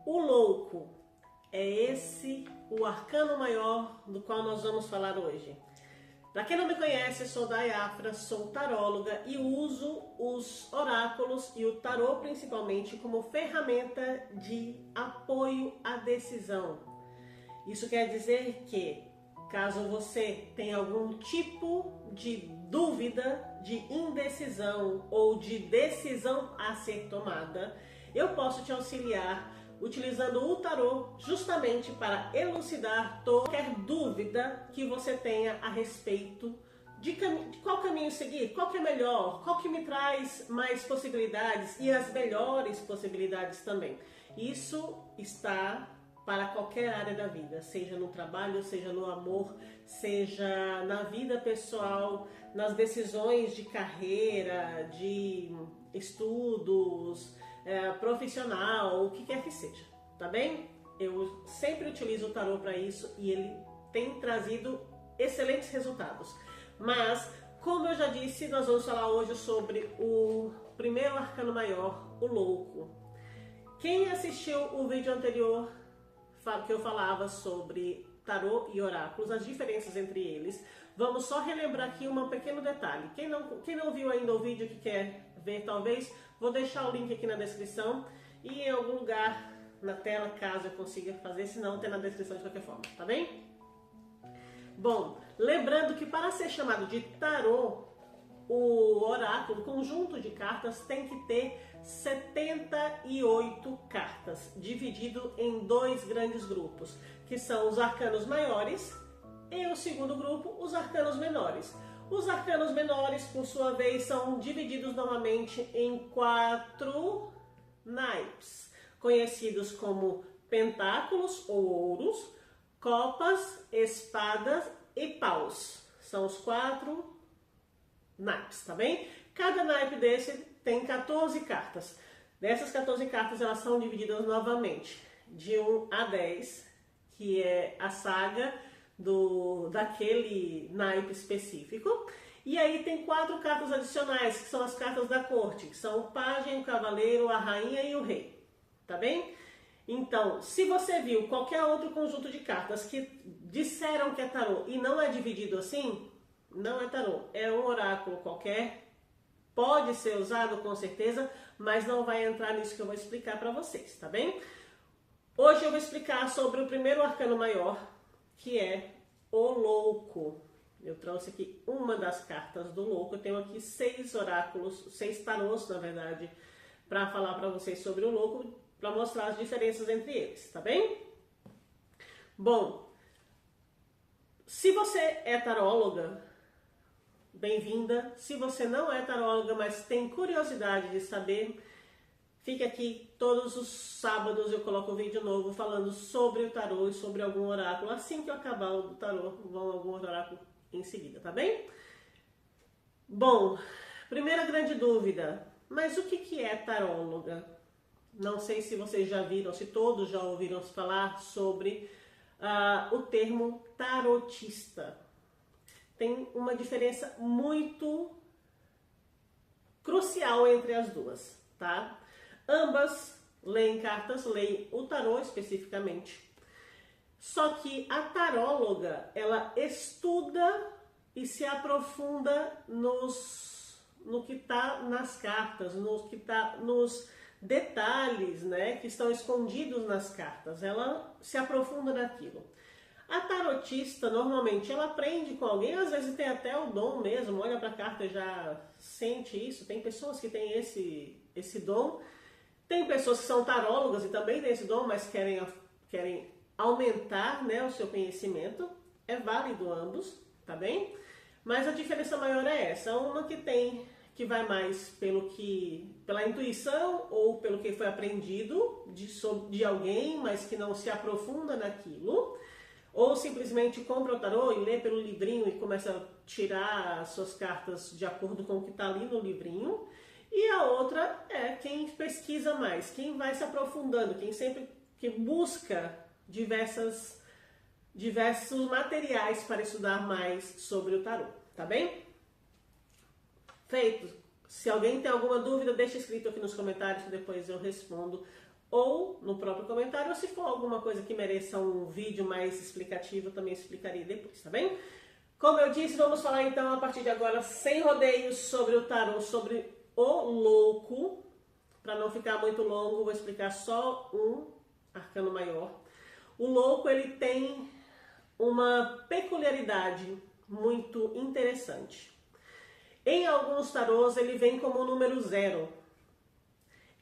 O louco é esse o arcano maior do qual nós vamos falar hoje. Para quem não me conhece, eu sou Day Afra, sou taróloga e uso os oráculos e o tarô principalmente como ferramenta de apoio à decisão. Isso quer dizer que, caso você tenha algum tipo de dúvida, de indecisão ou de decisão a ser tomada, eu posso te auxiliar utilizando o tarô justamente para elucidar qualquer dúvida que você tenha a respeito de qual caminho seguir, qual que é melhor, qual que me traz mais possibilidades e as melhores possibilidades também. Isso está para qualquer área da vida, seja no trabalho, seja no amor, seja na vida pessoal, nas decisões de carreira, de estudos, profissional, o que quer que seja, tá bem? Eu sempre utilizo o tarô para isso e ele tem trazido excelentes resultados. Mas, como eu já disse, nós vamos falar hoje sobre o primeiro arcano maior, o louco. Quem assistiu o vídeo anterior que eu falava sobre tarô e oráculos, as diferenças entre eles, vamos só relembrar aqui um pequeno detalhe. Quem não viu ainda o vídeo que quer ver, talvez, vou deixar o link aqui na descrição e em algum lugar na tela, caso eu consiga fazer, senão tem na descrição de qualquer forma, tá bem? Bom, lembrando que para ser chamado de tarô, o oráculo, o conjunto de cartas, tem que ter 78 cartas, dividido em dois grandes grupos, que são os arcanos maiores e o segundo grupo, os arcanos menores. Os arcanos menores, por sua vez, são divididos novamente em 4 naipes, conhecidos como pentáculos ou ouros, copas, espadas e paus. São os 4 naipes, tá bem? Cada naipe desse tem 14 cartas. Dessas 14 cartas, elas são divididas novamente de 1 a 10, que é a saga daquele naipe específico. E aí tem 4 cartas adicionais, que são as cartas da corte, que são o pajem, o cavaleiro, a rainha e o rei, tá bem? Então, se você viu qualquer outro conjunto de cartas que disseram que é tarô e não é dividido assim, não é tarô, é um oráculo qualquer, pode ser usado com certeza, mas não vai entrar nisso que eu vou explicar para vocês, tá bem? Hoje eu vou explicar sobre o primeiro arcano maior, que é o louco. Eu trouxe aqui uma das cartas do louco, eu tenho aqui 6 oráculos, 6 tarôs, na verdade, para falar para vocês sobre o louco, para mostrar as diferenças entre eles, tá bem? Bom, se você é taróloga, bem-vinda. Se você não é taróloga, mas tem curiosidade de saber, fique aqui. Todos os sábados eu coloco um vídeo novo falando sobre o tarô e sobre algum oráculo. Assim que eu acabar o tarô, vão algum oráculo em seguida, tá bem? Bom, primeira grande dúvida. Mas o que é taróloga? Não sei se vocês já viram, se todos já ouviram falar sobre o termo tarotista. Tem uma diferença muito crucial entre as duas, tá? Ambas leem cartas, leem o tarô especificamente. Só que a taróloga, ela estuda e se aprofunda no que está nas cartas, no que está nos detalhes, né, que estão escondidos nas cartas. Ela se aprofunda naquilo. A tarotista, normalmente, ela aprende com alguém, às vezes tem até o dom mesmo, olha para a carta e já sente isso. Tem pessoas que têm esse dom. Tem pessoas que são tarólogas e também têm esse dom, mas querem aumentar, né, o seu conhecimento. É válido ambos, tá bem? Mas a diferença maior é essa. Uma que vai mais pela intuição ou pelo que foi aprendido de alguém, mas que não se aprofunda naquilo. Ou simplesmente compra o tarô e lê pelo livrinho e começa a tirar as suas cartas de acordo com o que está ali no livrinho. E a outra é quem pesquisa mais, quem vai se aprofundando, que busca diversos materiais para estudar mais sobre o tarô, tá bem? Feito. Se alguém tem alguma dúvida, deixa escrito aqui nos comentários que depois eu respondo ou no próprio comentário, ou se for alguma coisa que mereça um vídeo mais explicativo, eu também explicarei depois, tá bem? Como eu disse, vamos falar então a partir de agora, sem rodeios, sobre o tarô, sobre o louco. Para não ficar muito longo, vou explicar só um arcano maior. O louco, ele tem uma peculiaridade muito interessante. Em alguns tarôs, ele vem como o número 0.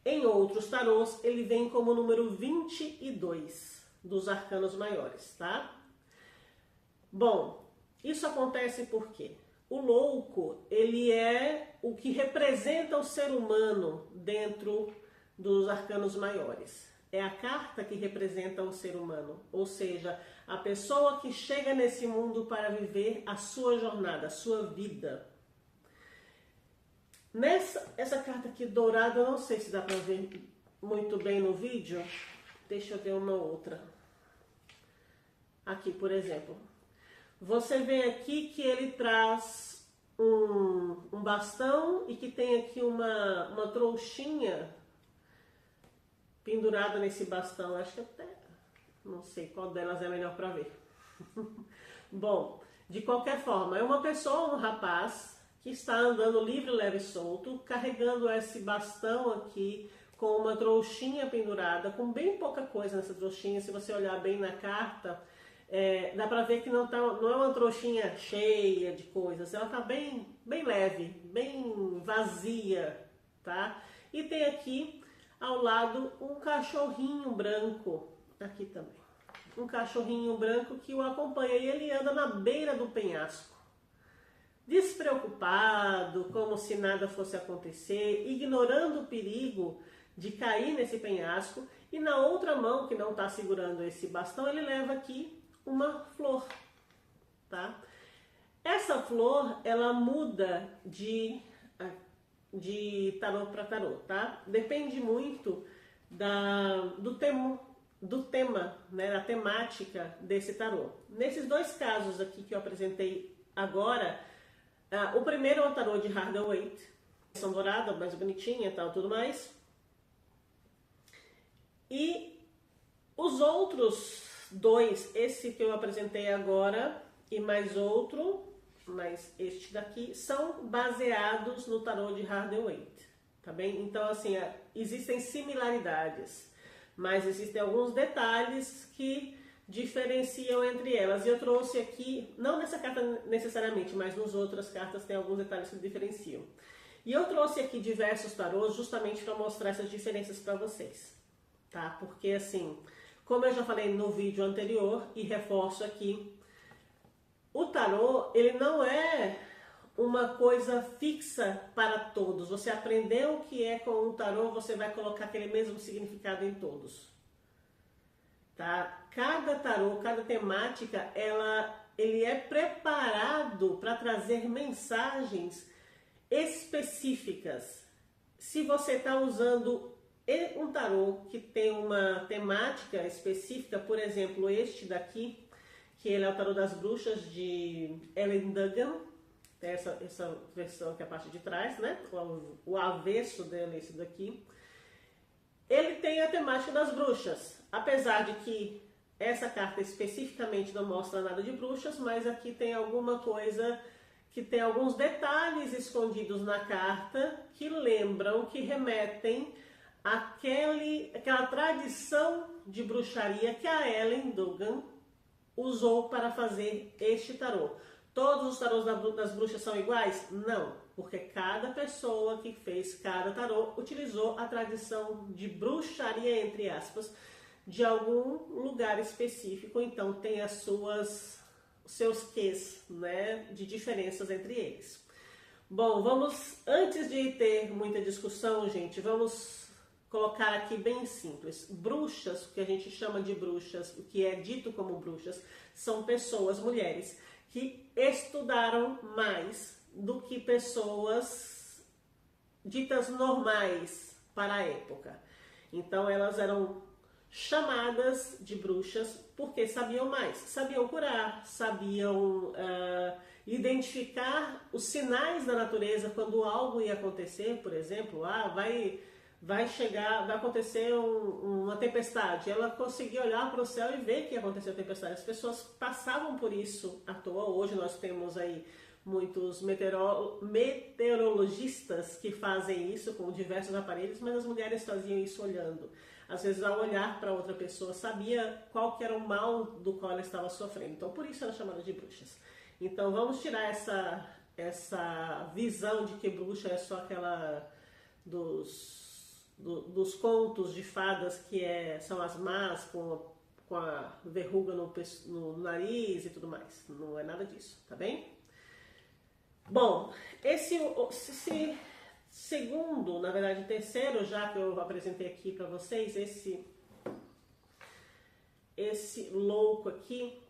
Em outros tarôs, ele vem como o número 22 dos arcanos maiores, tá? Bom, isso acontece porque o louco, ele é o que representa o ser humano dentro dos arcanos maiores. É a carta que representa o ser humano, ou seja, a pessoa que chega nesse mundo para viver a sua jornada, a sua vida. Essa carta aqui dourada, eu não sei se dá para ver muito bem no vídeo. Deixa eu ver uma outra. Aqui, por exemplo. Você vê aqui que ele traz um bastão e que tem aqui uma trouxinha pendurada nesse bastão. Acho que até não sei qual delas é melhor para ver. Bom, de qualquer forma, é uma pessoa, um rapaz, que está andando livre, leve e solto, carregando esse bastão aqui com uma trouxinha pendurada, com bem pouca coisa nessa trouxinha. Se você olhar bem na carta, dá pra ver que não é uma trouxinha cheia de coisas, ela tá bem leve, bem vazia, tá? E tem aqui ao lado um cachorrinho branco, aqui também, um cachorrinho branco que o acompanha e ele anda na beira do penhasco, despreocupado, como se nada fosse acontecer, ignorando o perigo de cair nesse penhasco, e na outra mão, que não está segurando esse bastão, ele leva aqui uma flor, tá? Essa flor, ela muda de tarô para tarô, tá? Depende muito do tema, né, da temática desse tarô. Nesses dois casos aqui que eu apresentei agora, o primeiro é o tarô de Rider-Waite, versão dourada, mais bonitinha e tal, tudo mais. E os outros dois, esse que eu apresentei agora e mais outro, mais este daqui, são baseados no tarô de Rider-Waite, tá bem? Então, assim, existem similaridades, mas existem alguns detalhes que diferenciam entre elas. E eu trouxe aqui, não nessa carta necessariamente, mas nas outras cartas tem alguns detalhes que diferenciam. E eu trouxe aqui diversos tarôs justamente para mostrar essas diferenças para vocês, tá? Porque, assim, como eu já falei no vídeo anterior e reforço aqui, o tarô, ele não é uma coisa fixa para todos. Você aprendeu o que é com um tarô, você vai colocar aquele mesmo significado em todos, tá? Cada tarô, cada temática, ele é preparado para trazer mensagens específicas. Se você está usando um tarô que tem uma temática específica, por exemplo, este daqui, que ele é o tarô das bruxas de Ellen Duggan, essa versão que é a parte de trás, né? O avesso dele, esse daqui. Ele tem a temática das bruxas, apesar de que essa carta especificamente não mostra nada de bruxas, mas aqui tem alguma coisa que tem alguns detalhes escondidos na carta que lembram, que remetem àquela tradição de bruxaria que a Ellen Duggan usou para fazer este tarô. Todos os tarôs das bruxas são iguais? Não, porque cada pessoa que fez cada tarô utilizou a tradição de bruxaria, entre aspas, de algum lugar específico, então tem seus quês, né, de diferenças entre eles. Bom, antes de ter muita discussão, gente, vamos colocar aqui bem simples. Bruxas, o que a gente chama de bruxas, o que é dito como bruxas, são pessoas, mulheres, que estudaram mais do que pessoas ditas normais para a época. Então elas eram chamadas de bruxas porque sabiam mais, sabiam curar, sabiam identificar os sinais da natureza quando algo ia acontecer, por exemplo, vai vai chegar, vai acontecer uma tempestade. Ela conseguia olhar para o céu e ver que ia acontecer a tempestade. As pessoas passavam por isso à toa. Hoje nós temos aí muitos meteorologistas que fazem isso com diversos aparelhos, mas as mulheres faziam isso olhando. Às vezes, ao olhar para outra pessoa, sabia qual que era o mal do qual ela estava sofrendo. Então, por isso era chamada de bruxas. Então, vamos tirar essa visão de que bruxa é só aquela dos contos de fadas que são as más com a verruga no nariz e tudo mais. Não é nada disso, tá bem? Bom, esse segundo, na verdade terceiro, já que eu apresentei aqui para vocês, esse louco aqui,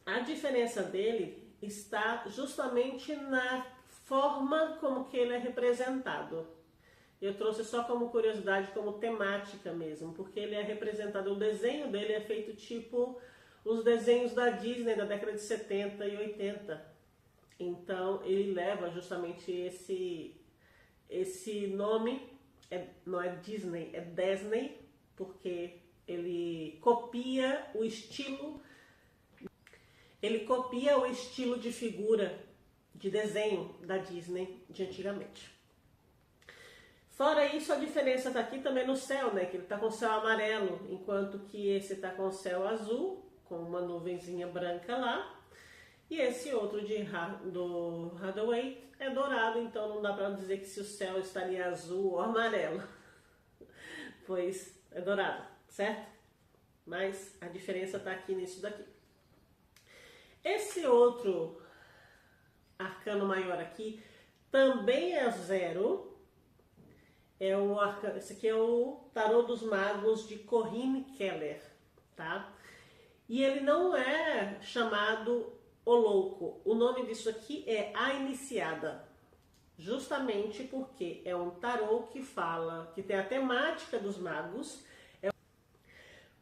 a diferença dele está justamente na forma como que ele é representado. Eu trouxe só como curiosidade, como temática mesmo, porque ele é representado, o desenho dele é feito tipo os desenhos da Disney da década de 70 e 80. Então ele leva justamente esse nome, não é Disney, é Disney, porque ele copia o estilo de figura de desenho da Disney de antigamente. Fora isso, a diferença está aqui também no céu, né? Que ele está com o céu amarelo, enquanto que esse está com o céu azul, com uma nuvenzinha branca lá. E esse outro do Hathaway é dourado, então não dá para dizer que se o céu estaria azul ou amarelo. Pois é dourado, certo? Mas a diferença está aqui nisso daqui. Esse outro arcano maior aqui também é 0. Esse aqui é o Tarô dos Magos de Corinne Keller, tá? E ele não é chamado o louco. O nome disso aqui é a iniciada. Justamente porque é um tarô que fala, que tem a temática dos magos.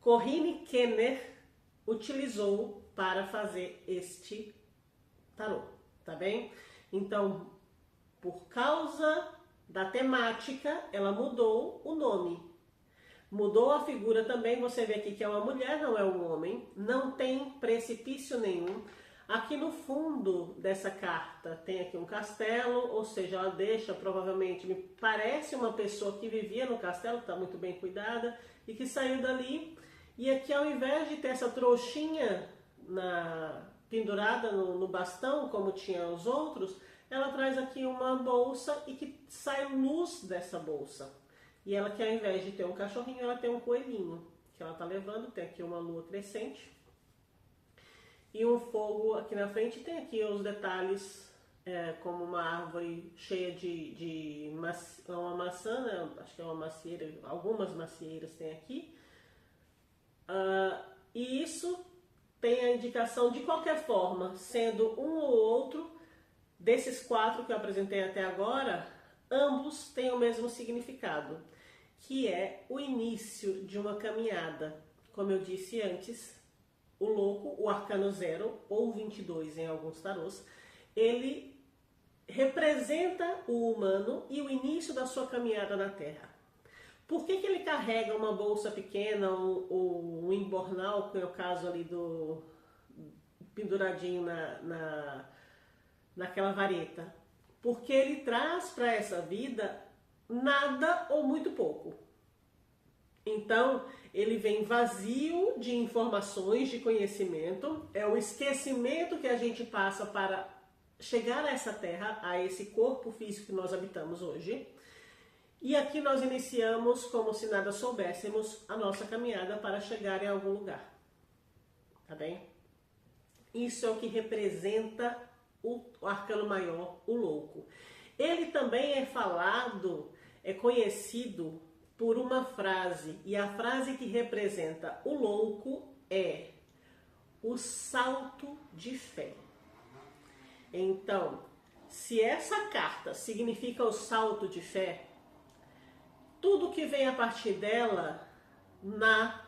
Corinne Keller utilizou para fazer este tarô, tá bem? Então, por causa da temática, ela mudou o nome. Mudou a figura também, você vê aqui que é uma mulher, não é um homem. Não tem precipício nenhum. Aqui no fundo dessa carta tem aqui um castelo, ou seja, ela deixa, provavelmente, me parece uma pessoa que vivia no castelo, está muito bem cuidada, e que saiu dali. E aqui, ao invés de ter essa trouxinha pendurada no bastão, como tinha os outros, ela traz aqui uma bolsa e que sai luz dessa bolsa. E ela que ao invés de ter um cachorrinho, ela tem um coelhinho que ela está levando. Tem aqui uma lua crescente e um fogo aqui na frente. Tem aqui os detalhes, como uma árvore cheia de uma maçã, né? Acho que é uma macieira, algumas macieiras tem aqui. E isso tem a indicação, de qualquer forma, sendo um ou outro, desses 4 que eu apresentei até agora, ambos têm o mesmo significado, que é o início de uma caminhada. Como eu disse antes, o louco, o arcano 0 ou 22 em alguns tarôs, ele representa o humano e o início da sua caminhada na Terra. Por que ele carrega uma bolsa pequena ou um embornal, que é o caso ali do penduradinho naquela vareta? Porque ele traz para essa vida nada ou muito pouco. Então, ele vem vazio de informações, de conhecimento. É o esquecimento que a gente passa para chegar a essa terra, a esse corpo físico que nós habitamos hoje. E aqui nós iniciamos, como se nada soubéssemos, a nossa caminhada para chegar em algum lugar. Tá bem? Isso é o que representa o arcano maior, o louco. Ele também é conhecido por uma frase, e a frase que representa o louco é o salto de fé. Então, se essa carta significa o salto de fé, tudo que vem a partir dela na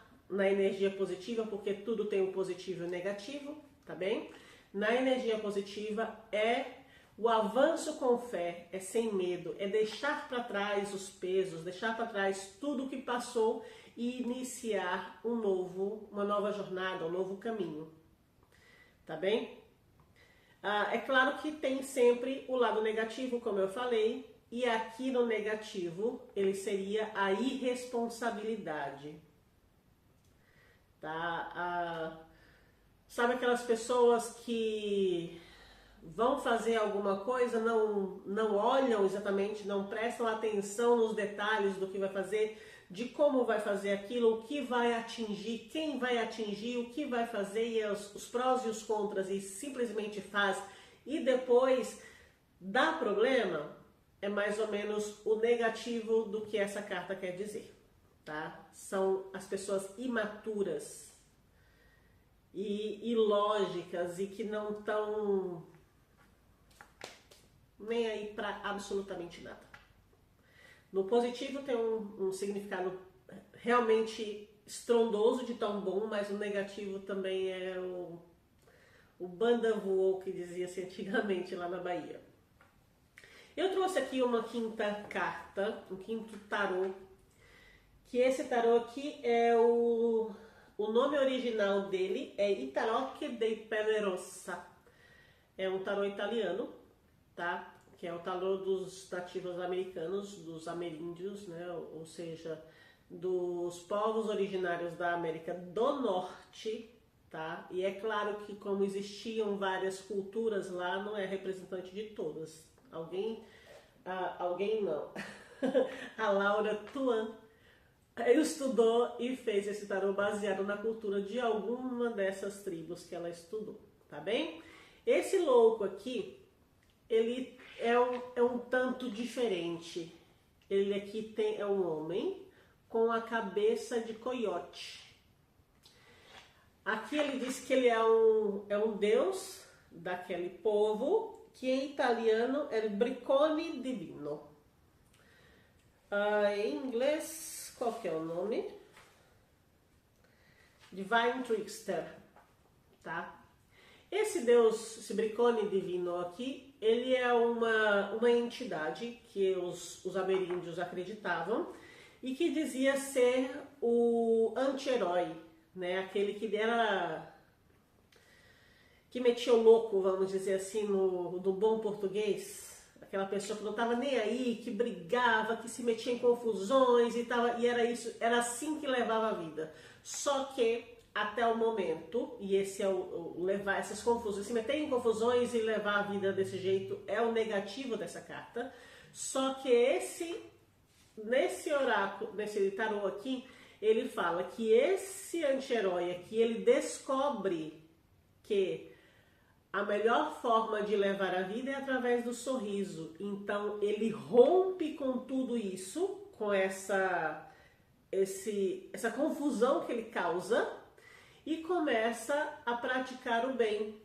energia positiva, porque tudo tem um positivo e um negativo, tá bem? Na energia positiva é O avanço com fé é sem medo, é deixar para trás os pesos, deixar para trás tudo o que passou e iniciar uma nova jornada, um novo caminho. Tá bem? É claro que tem sempre o lado negativo, como eu falei, e aqui no negativo ele seria a irresponsabilidade. Tá? Sabe aquelas pessoas que vão fazer alguma coisa, não olham exatamente, não prestam atenção nos detalhes do que vai fazer, de como vai fazer aquilo, o que vai atingir, quem vai atingir, o que vai fazer, e os prós e os contras, e simplesmente faz, e depois dá problema, é mais ou menos o negativo do que essa carta quer dizer, tá? São as pessoas imaturas e ilógicas e que não estão nem aí para absolutamente nada. No positivo tem um significado realmente estrondoso de tão bom, mas o negativo também é o banda voou, que dizia-se antigamente lá na Bahia. Eu trouxe aqui uma quinta carta, um quinto tarô, que esse tarô aqui é o nome original dele é I Tarocchi dei Pellerossa. É um tarô italiano, tá? Que é o tarô dos nativos americanos, dos ameríndios, né? Ou seja, dos povos originários da América do Norte, tá? E é claro que como existiam várias culturas lá, não é representante de todas. Alguém não. A Laura Tuan estudou e fez esse tarô baseado na cultura de alguma dessas tribos que ela estudou, tá bem? Esse louco aqui, ele é um tanto diferente. Ele aqui é um homem com a cabeça de coiote. Aqui ele diz que ele é um deus daquele povo, que em italiano é il Briccone Divino. Em inglês, qual que é o nome? Divine Trickster, tá? Esse deus, esse Briccone Divino aqui, ele é uma entidade que os ameríndios acreditavam e que dizia ser o anti-herói, né? Aquele que metia o louco, vamos dizer assim, no bom português. Aquela pessoa que não estava nem aí, que brigava, que se metia em confusões e era isso, era assim que levava a vida. Só que até o momento, e esse é o levar essas confusões, se meter em confusões e levar a vida desse jeito é o negativo dessa carta. Só que nesse oráculo, nesse tarô aqui, ele fala que esse anti-herói aqui, ele descobre que a melhor forma de levar a vida é através do sorriso. Então ele rompe com tudo isso, com essa confusão que ele causa, e começa a praticar o bem.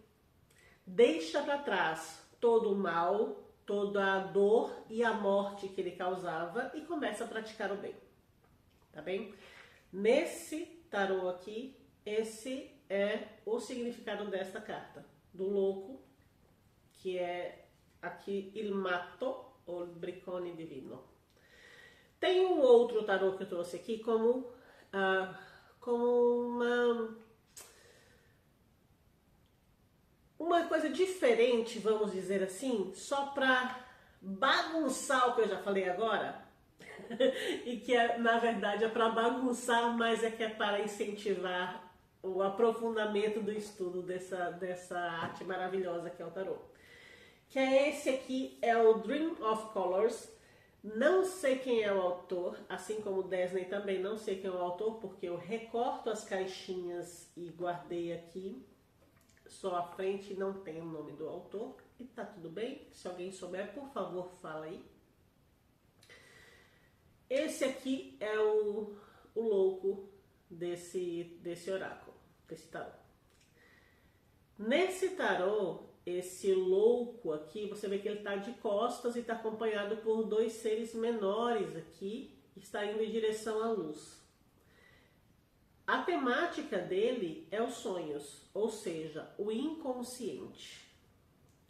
Deixa para trás todo o mal, toda a dor e a morte que ele causava e começa a praticar o bem. Tá bem? Nesse tarô aqui, esse é o significado desta carta. Do louco, que é aqui il matto ou il Briccone Divino. Tem um outro tarô que eu trouxe aqui como uma coisa diferente, vamos dizer assim, só para bagunçar o que eu já falei agora. E que na verdade é para bagunçar, mas que é para incentivar o aprofundamento do estudo dessa arte maravilhosa que é o tarô. Que é esse aqui, é o Dream of Colors. Não sei quem é o autor, assim como o Disney também não sei quem é o autor, porque eu recorto as caixinhas e guardei aqui. Só a frente não tem o nome do autor. E tá tudo bem, se alguém souber, por favor, fala aí. Esse aqui é o louco desse oráculo, desse tarô. Nesse tarô, esse louco aqui, você vê que ele está de costas e está acompanhado por dois seres menores aqui, que está indo em direção à luz. A temática dele é os sonhos, ou seja, o inconsciente.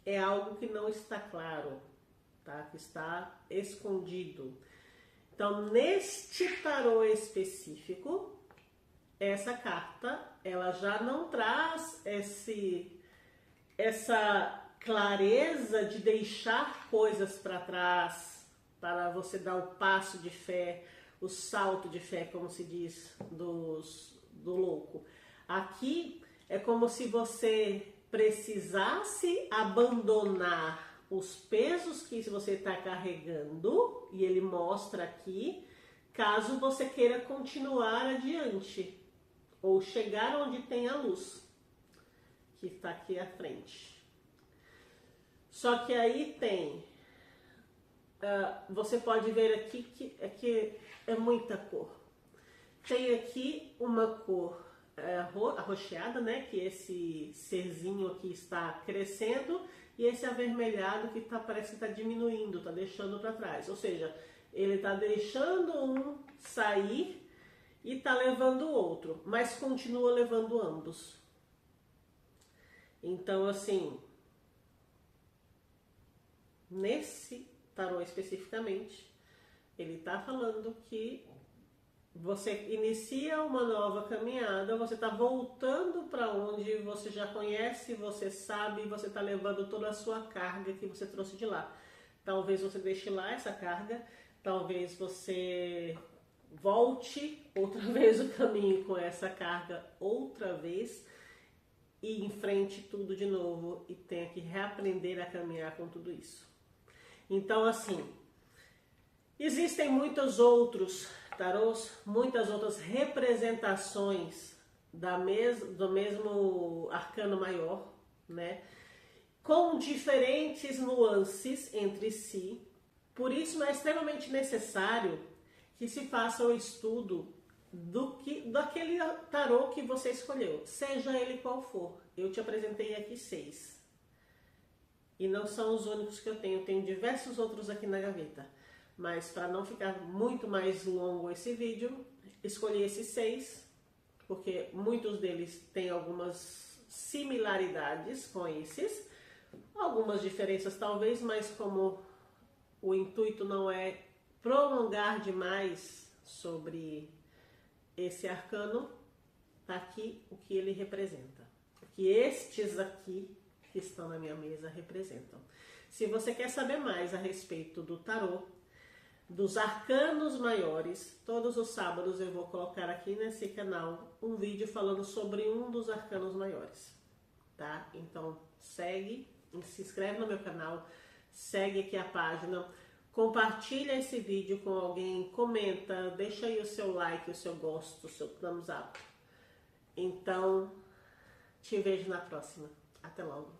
é algo que não está claro, tá? Que está escondido. Então, neste tarô específico, essa carta, ela já não traz essa clareza de deixar coisas para trás, para você dar o passo de fé, o salto de fé, como se diz, do louco. Aqui é como se você precisasse abandonar os pesos que você está carregando, e ele mostra aqui, caso você queira continuar adiante, ou chegar onde tem a luz, que está aqui à frente. Só que aí tem, você pode ver aqui que é muita cor. Tem aqui uma cor arroxeada, né? Que esse serzinho aqui está crescendo, e esse avermelhado que parece que está diminuindo, está deixando para trás. Ou seja, ele está deixando um sair e está levando o outro, mas continua levando ambos. Então, assim, nesse tarô especificamente, ele está falando que você inicia uma nova caminhada, você está voltando para onde você já conhece, você sabe, você está levando toda a sua carga que você trouxe de lá. Talvez você deixe lá essa carga, talvez você volte outra vez o caminho com essa carga outra vez e enfrente tudo de novo e tenha que reaprender a caminhar com tudo isso. Então, assim, existem muitos outros tarôs, muitas outras representações do mesmo arcano maior, né? Com diferentes nuances entre si. Por isso é extremamente necessário que se faça o estudo daquele tarô que você escolheu, seja ele qual for. Eu te apresentei aqui 6. E não são os únicos que eu tenho diversos outros aqui na gaveta. Mas para não ficar muito mais longo esse vídeo, escolhi esses 6, porque muitos deles têm algumas similaridades com esses, algumas diferenças talvez, mas como o intuito não é prolongar demais sobre esse arcano, tá aqui o que ele representa, o que estes aqui que estão na minha mesa representam. Se você quer saber mais a respeito do tarô, dos arcanos maiores, todos os sábados eu vou colocar aqui nesse canal um vídeo falando sobre um dos arcanos maiores, tá? Então segue, se inscreve no meu canal, segue aqui a página, compartilha esse vídeo com alguém, comenta, deixa aí o seu like, o seu gosto, o seu thumbs up. Então, te vejo na próxima. Até logo.